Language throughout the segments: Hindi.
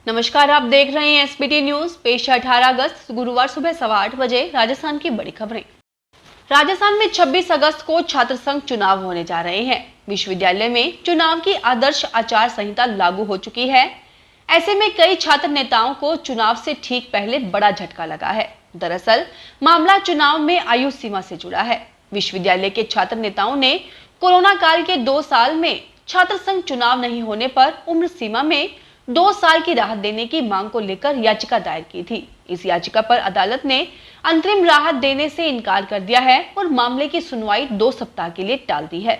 नमस्कार, आप देख रहे हैं एसबीटी न्यूज। पेश है 18 अगस्त गुरुवार सुबह 8:15 बजे राजस्थान की बड़ी खबरें। राजस्थान में 26 अगस्त को छात्र संघ चुनाव होने जा रहे हैं। विश्वविद्यालय में चुनाव की आदर्श आचार संहिता लागू हो चुकी है। ऐसे में कई छात्र नेताओं को चुनाव से ठीक पहले बड़ा झटका लगा है। दरअसल मामला चुनाव में आयु सीमा से जुड़ा है। विश्वविद्यालय के छात्र नेताओं ने कोरोना काल के 2 साल में छात्र संघ चुनाव नहीं होने पर उम्र सीमा में 2 साल की राहत देने की मांग को लेकर याचिका दायर की थी। इस याचिका पर अदालत ने अंतरिम राहत देने से इनकार कर दिया है और मामले की सुनवाई 2 सप्ताह के लिए टाल दी है।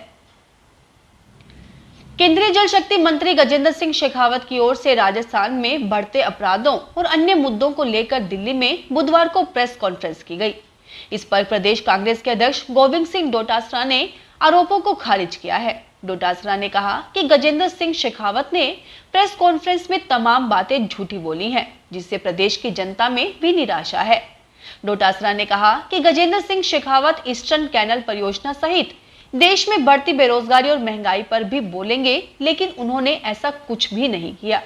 केंद्रीय जल शक्ति मंत्री गजेंद्र सिंह शेखावत की ओर से राजस्थान में बढ़ते अपराधों और अन्य मुद्दों को लेकर दिल्ली में बुधवार को प्रेस कॉन्फ्रेंस की गई। इस पर प्रदेश कांग्रेस के अध्यक्ष गोविंद सिंह डोटासरा ने आरोपों को खारिज किया है। डोटासरा ने कहा कि गजेंद्र सिंह शेखावत ने प्रेस कॉन्फ्रेंस में तमाम बातें झूठी बोली हैं, जिससे प्रदेश की जनता में भी निराशा है। डोटासरा ने कहा कि गजेंद्र सिंह शेखावत ईस्टर्न कैनल परियोजना सहित देश में बढ़ती बेरोजगारी और महंगाई पर भी बोलेंगे, लेकिन उन्होंने ऐसा कुछ भी नहीं किया।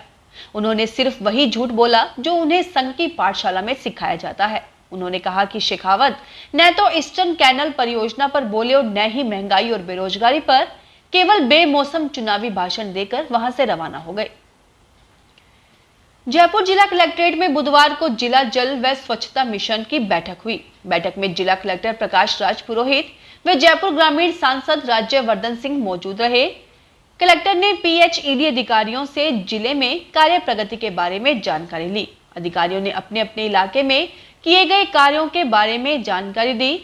उन्होंने सिर्फ वही झूठ बोला जो उन्हें संघ की पाठशाला में सिखाया जाता है। उन्होंने कहा कि शेखावत न तो ईस्टर्न कैनल परियोजना पर बोले और न ही महंगाई और बेरोजगारी पर, केवल बेमौसम चुनावी भाषण देकर वहां से रवाना हो गए। जयपुर जिला कलेक्ट्रेट में बुधवार को जिला जल व स्वच्छता मिशन की बैठक हुई। बैठक में जिला कलेक्टर प्रकाश राज पुरोहित व जयपुर ग्रामीण सांसद राज्यवर्धन सिंह मौजूद रहे। कलेक्टर ने पीएचईडी अधिकारियों से जिले में कार्य प्रगति के बारे में जानकारी ली। अधिकारियों ने अपने अपने इलाके में किए गए कार्यों के बारे में जानकारी दी।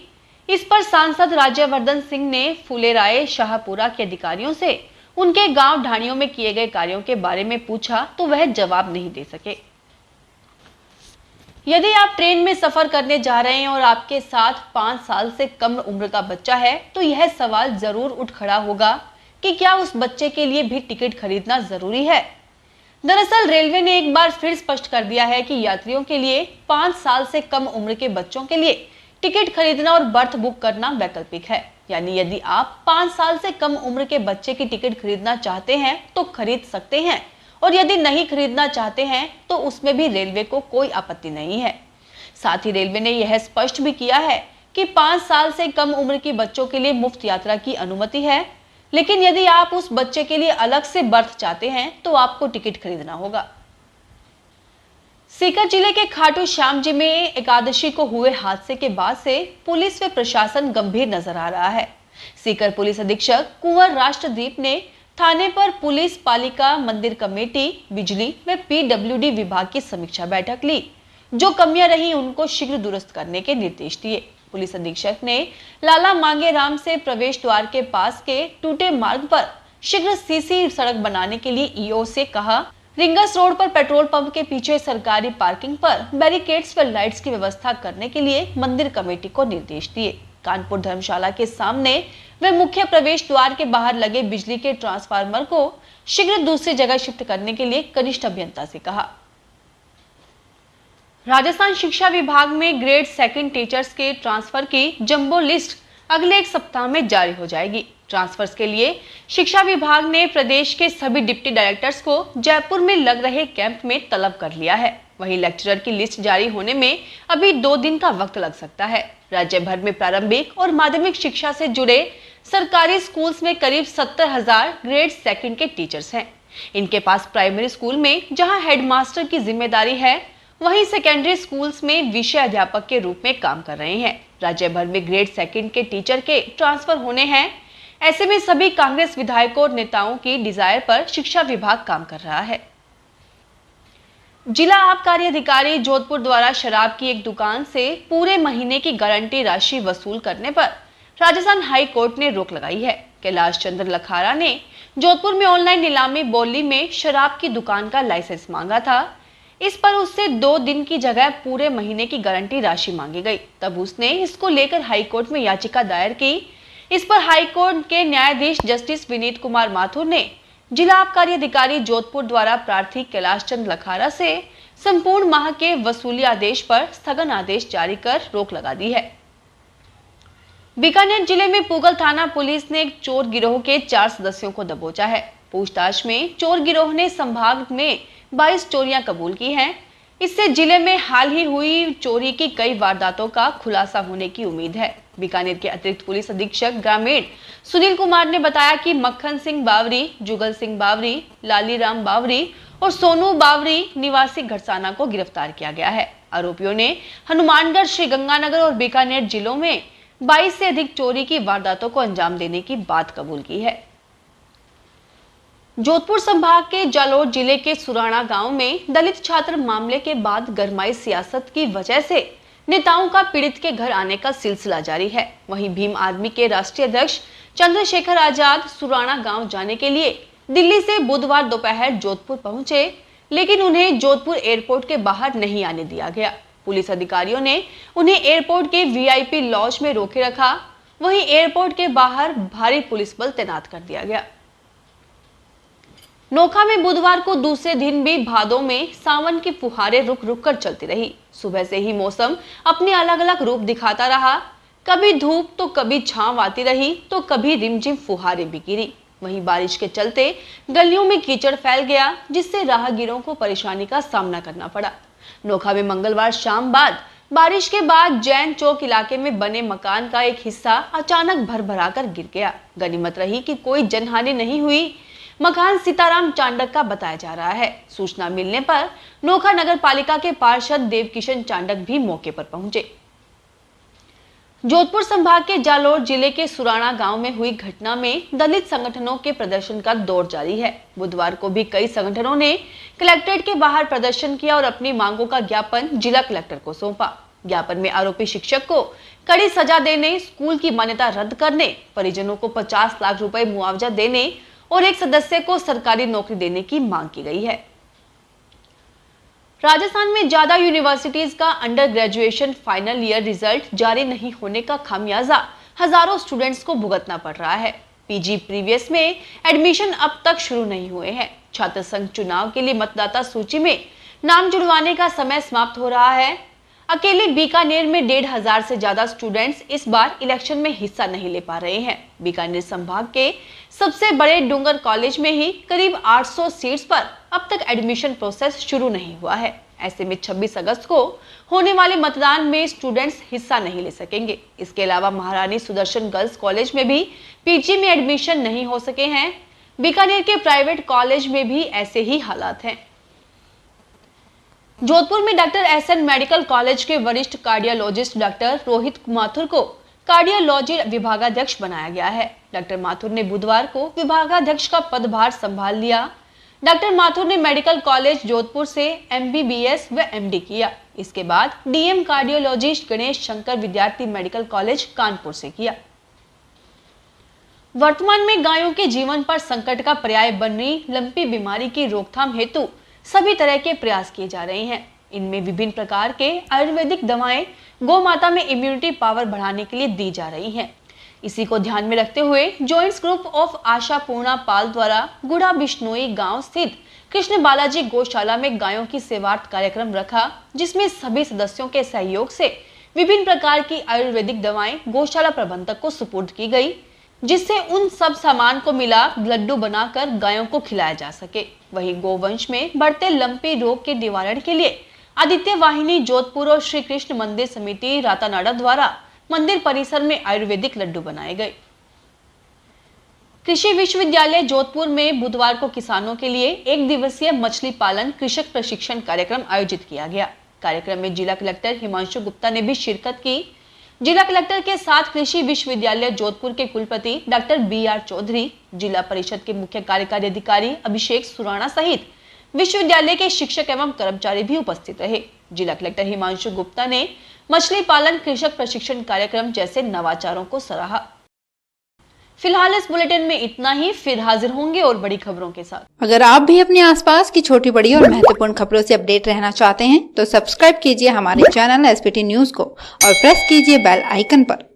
इस पर सांसद राज्यवर्धन सिंह ने फुलेराय शाहपुरा के अधिकारियों से उनके गांव ढाणियों में किए गए कार्यों के बारे में पूछा तो वह जवाब नहीं दे सके। यदि आप ट्रेन में सफर करने जा रहे हैं और आपके साथ 5 साल से कम उम्र का बच्चा है, तो यह सवाल जरूर उठ खड़ा होगा कि क्या उस बच्चे के लिए भी टिकट खरीदना जरूरी है। दरअसल रेलवे ने एक बार फिर स्पष्ट कर दिया है कि यात्रियों के लिए 5 साल से कम उम्र के बच्चों के लिए टिकट खरीदना और बर्थ बुक करना वैकल्पिक है। यानी यदि आप 5 साल से कम उम्र के बच्चे की टिकट खरीदना चाहते हैं तो खरीद सकते हैं, और यदि नहीं खरीदना चाहते हैं तो उसमें भी रेलवे को कोई आपत्ति नहीं है। साथ ही रेलवे ने यह स्पष्ट भी किया है कि 5 साल से कम उम्र के बच्चों के लिए मुफ्त यात्रा की अनुमति है, लेकिन यदि आप उस बच्चे के लिए अलग से बर्थ चाहते हैं तो आपको टिकट खरीदना होगा। सीकर जिले के खाटू श्याम जी में एकादशी को हुए हादसे के बाद से पुलिस व प्रशासन गंभीर नजर आ रहा है। सीकर पुलिस अधीक्षक कुंवर राष्ट्रदीप ने थाने पर पुलिस पालिका, मंदिर कमेटी, बिजली व पीडब्ल्यूडी विभाग की समीक्षा बैठक ली। जो कमियां रही उनको शीघ्र दुरुस्त करने के निर्देश दिए। पुलिस अधीक्षक ने लाला मांगे राम से प्रवेश द्वार के पास के टूटे मार्ग पर शीघ्र सीसी सड़क बनाने के लिए ईओ से कहा। रिंगस रोड पर पेट्रोल पंप के पीछे सरकारी पार्किंग पर बैरिकेड्स व लाइट्स की व्यवस्था करने के लिए मंदिर कमेटी को निर्देश दिए। कानपुर धर्मशाला के सामने व मुख्य प्रवेश द्वार के बाहर लगे बिजली के ट्रांसफार्मर को शीघ्र दूसरी जगह शिफ्ट करने के लिए कनिष्ठ अभियंता से कहा। राजस्थान शिक्षा विभाग में ग्रेड 2 टीचर्स के ट्रांसफर की जंबो लिस्ट अगले 1 सप्ताह में जारी हो जाएगी। ट्रांसफर्स के लिए शिक्षा विभाग ने प्रदेश के सभी डिप्टी डायरेक्टर्स को जयपुर में लग रहे कैंप में तलब कर लिया है। वहीं लेक्चरर की लिस्ट जारी होने में अभी 2 दिन का वक्त लग सकता है। राज्य भर में प्रारंभिक और माध्यमिक शिक्षा से जुड़े सरकारी स्कूल्स में करीब 70,000 ग्रेड 2 के टीचर्स हैं। इनके पास प्राइमरी स्कूल में जहां हेडमास्टर की जिम्मेदारी है, वहीं सेकेंडरी स्कूल्स में विषय अध्यापक के रूप में काम कर रहे हैं। राज्य भर में ग्रेड 2 के टीचर के ट्रांसफर होने हैं। ऐसे में सभी कांग्रेस विधायकों और नेताओं की डिजायर पर शिक्षा विभाग काम कर रहा है। जिला आबकारी अधिकारी जोधपुर द्वारा शराब की एक दुकान से पूरे महीने की गारंटी राशि वसूल करने पर राजस्थान हाई कोर्ट ने रोक लगाई है। कैलाश चंद्र लखारा ने जोधपुर में ऑनलाइन नीलामी बोली में शराब की दुकान का लाइसेंस मांगा था। इस पर उससे 2 दिन की जगह पूरे महीने की गारंटी राशि मांगी गई। तब उसने इसको लेकर हाई कोर्ट में याचिका दायर की। इस पर हाई कोर्ट के न्यायाधीश जस्टिस विनीत कुमार माथुर ने जिला आबकारी अधिकारी जोधपुर द्वारा प्रार्थी कैलाश चंद्र लखारा से संपूर्ण माह के वसूली आदेश पर स्थगन आदेश जारी कर रोक लगा दी है। बीकानेर जिले में पूगल थाना पुलिस ने एक चोर गिरोह के 4 सदस्यों को दबोचा है। पूछताछ में चोर गिरोह ने संभाग में 22 चोरियां कबूल की हैं। इससे जिले में हाल ही हुई चोरी की कई वारदातों का खुलासा होने की उम्मीद है। बीकानेर के अतिरिक्त पुलिस अधीक्षक ग्रामीण सुनील कुमार ने बताया कि मक्खन सिंह बावरी, जुगल सिंह बावरी, लालीराम बावरी और सोनू बावरी निवासी घड़साना को गिरफ्तार किया गया है। आरोपियों ने हनुमानगढ़, श्रीगंगानगर और बीकानेर जिलों में 22 से अधिक चोरी की वारदातों को अंजाम देने की बात कबूल की है। जोधपुर संभाग के जालोर जिले के सुराणा गांव में दलित छात्र मामले के बाद गरमाई सियासत की वजह से नेताओं का पीड़ित के घर आने का सिलसिला जारी है। वहीं भीम आर्मी के राष्ट्रीय अध्यक्ष चंद्रशेखर आजाद सुराणा गांव जाने के लिए दिल्ली से बुधवार दोपहर जोधपुर पहुंचे, लेकिन उन्हें जोधपुर एयरपोर्ट के बाहर नहीं आने दिया गया। पुलिस अधिकारियों ने उन्हें एयरपोर्ट के वीआईपी लॉज में रोके रखा। वहीं एयरपोर्ट के बाहर भारी पुलिस बल तैनात कर दिया गया। नोखा में बुधवार को दूसरे दिन भी भादों में सावन की फुहारें रुक रुक कर चलती रही। सुबह से ही मौसम अपने अलग अलग रूप दिखाता रहा। कभी धूप तो कभी छांव आती रही तो कभी रिमझिम फुहारें भी गिरी। वहीं बारिश के चलते गलियों में कीचड़ फैल गया, जिससे राहगीरों को परेशानी का सामना करना पड़ा। नोखा में मंगलवार शाम बाद बारिश के बाद जैन चौक इलाके में बने मकान का एक हिस्सा अचानक भरभराकर गिर गया। गनीमत रही कि कोई जनहानि नहीं हुई। मकान सीताराम चांडक का बताया जा रहा है। सूचना मिलने पर नोखा नगर पालिका के पार्षद देवकिशन चांडक भी मौके पर पहुंचे। जोधपुर संभाग के जालोर जिले के सुराणा गांव में हुई घटना में दलित संगठनों के प्रदर्शन का दौर जारी है। बुधवार को भी कई संगठनों ने कलेक्ट्रेट के बाहर प्रदर्शन किया और अपनी मांगों का ज्ञापन जिला कलेक्टर को सौंपा। ज्ञापन में आरोपी शिक्षक को कड़ी सजा देने, स्कूल की मान्यता रद्द करने, परिजनों को 50 लाख रुपए मुआवजा देने और एक सदस्य को सरकारी नौकरी देने की मांग की गई है। राजस्थान में ज्यादा यूनिवर्सिटीज का under graduation final year result जारी नहीं होने का खामियाजा हजारों स्टूडेंट्स को भुगतना पड़ रहा है। पीजी प्रीवियस में एडमिशन अब तक शुरू नहीं हुए हैं। छात्र संघ चुनाव के लिए मतदाता सूची में नाम जुड़वाने का समय समाप्त हो रहा है। अकेले बीकानेर में 1,500 से ज्यादा स्टूडेंट्स इस बार इलेक्शन में हिस्सा नहीं ले पा रहे हैं। बीकानेर संभाग के सबसे बड़े डूंगर कॉलेज में ही करीब 800 सीट्स पर अब तक एडमिशन प्रोसेस शुरू नहीं हुआ है। ऐसे में 26 अगस्त को होने वाले मतदान में स्टूडेंट्स हिस्सा नहीं ले सकेंगे। इसके अलावा महारानी सुदर्शन गर्ल्स कॉलेज में भी पीजी में एडमिशन नहीं हो सके हैं। बीकानेर के प्राइवेट कॉलेज में भी ऐसे ही हालात हैं। जोधपुर में डॉक्टर एसएन मेडिकल कॉलेज के वरिष्ठ कार्डियोलॉजिस्ट डॉक्टर रोहित माथुर को कार्डियोलॉजी विभागाध्यक्ष बनाया गया है। डॉक्टर माथुर ने बुधवार को विभागाध्यक्ष का पदभार संभाल लिया। डॉक्टर माथुर ने मेडिकल कॉलेज जोधपुर से एमबीबीएस व एमडी किया। इसके बाद डीएम कार्डियोलॉजिस्ट गणेश शंकर विद्यार्थी मेडिकल कॉलेज कानपुर से किया। वर्तमान में गायों के जीवन पर संकट का पर्याय बन रही लंपी बीमारी की रोकथाम हेतु सभी तरह के प्रयास किए जा रहे हैं। इनमें विभिन्न प्रकार के आयुर्वेदिक दवाएं गौ माता में इम्यूनिटी पावर बढ़ाने के लिए दी जा रही हैं। इसी को ध्यान में रखते हुए जॉइंट्स ग्रुप ऑफ आशा पूर्णा पाल द्वारा गुड़ा बिश्नोई गांव स्थित कृष्ण बालाजी गौशाला में गायों की सेवार्थ कार्यक्रम रखा, जिसमें सभी सदस्यों के सहयोग से विभिन्न प्रकार की आयुर्वेदिक दवाएं गौशाला प्रबंधक को सुपुर्द की गई, जिससे उन सब सामान को मिला लड्डू बनाकर गायों को खिलाया जा सके। वहीं गोवंश में बढ़ते लंपी रोग के निवारण के लिए आदित्य वाहिनी जोधपुर और श्री कृष्ण मंदिर समिति रातानाडा द्वारा मंदिर परिसर में आयुर्वेदिक लड्डू बनाए गए। कृषि विश्वविद्यालय जोधपुर में बुधवार को किसानों के लिए 1 दिवसीय मछली पालन कृषक प्रशिक्षण कार्यक्रम आयोजित किया गया। कार्यक्रम में जिला कलेक्टर हिमांशु गुप्ता ने भी शिरकत की। जिला कलेक्टर के साथ कृषि विश्वविद्यालय जोधपुर के कुलपति डॉक्टर BR चौधरी, जिला परिषद के मुख्य कार्यकारी अधिकारी अभिषेक सुराणा सहित विश्वविद्यालय के शिक्षक एवं कर्मचारी भी उपस्थित रहे। जिला कलेक्टर हिमांशु गुप्ता ने मछली पालन कृषक प्रशिक्षण कार्यक्रम जैसे नवाचारों को सराहा। फिलहाल इस बुलेटिन में इतना ही। फिर हाजिर होंगे और बड़ी खबरों के साथ। अगर आप भी अपने आसपास की छोटी बड़ी और महत्वपूर्ण खबरों से अपडेट रहना चाहते हैं तो सब्सक्राइब कीजिए हमारे चैनल SPT न्यूज को और प्रेस कीजिए बेल आइकन पर।